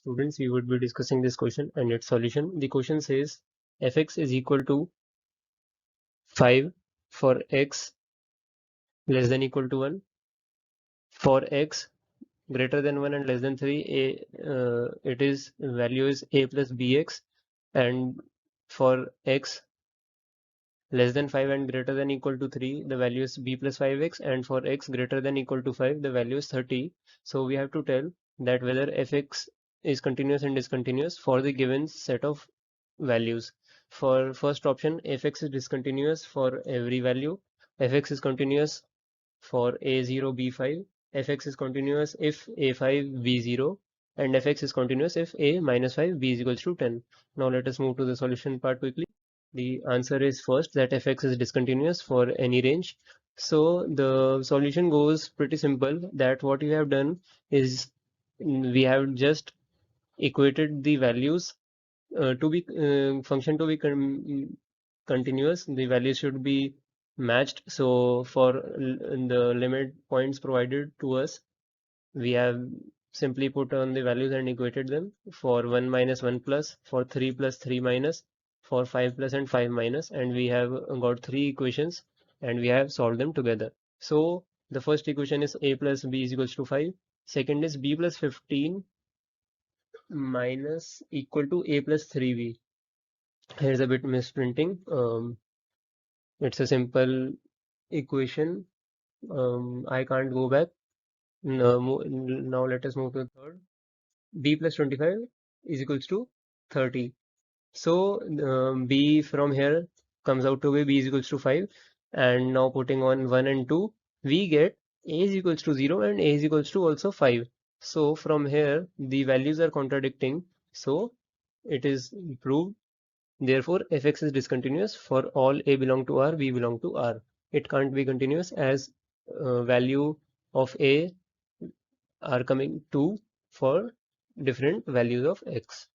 students, we would be discussing this question and its solution. The question says fx is equal to 5 for x less than equal to 1. For x greater than 1 and less than 3, it is value is a plus bx, and for x less than 5 and greater than equal to 3, the value is b plus 5x, and for x greater than equal to 5, the value is 30. So we have to tell that whether fx is continuous and discontinuous for the given set of values. For first option, fx is discontinuous for every value. Fx is continuous for a0, b5. Fx is continuous if a5, b0, and fx is continuous if a minus 5, b is equals to 10. Now let us move to the solution part quickly. The answer is first that fx is discontinuous for any range. So the solution goes pretty simple, that what we have done is we have just equated the values to be function to be continuous. The values should be matched. So for the limit points provided to us, we have simply put on the values and equated them. For 1 minus 1 plus, for 3 plus 3 minus, for 5 plus and 5 minus, and we have got 3 equations and we have solved them together. So the first equation is a plus b is equals to 5. Second is b plus 15 minus equal to a plus 3b. Here's a bit misprinting. It's a simple equation. I can't go back. Now let us move to the third. B plus 25 is equals to 30. So B from here comes out to be B is equals to 5. And now putting on 1 and 2, we get A is equals to 0 and A is equals to also 5. So from here, the values are contradicting. So it is proved. Therefore, fx is discontinuous for all a belong to R, b belong to R. It can't be continuous as value of a are coming to for different values of x.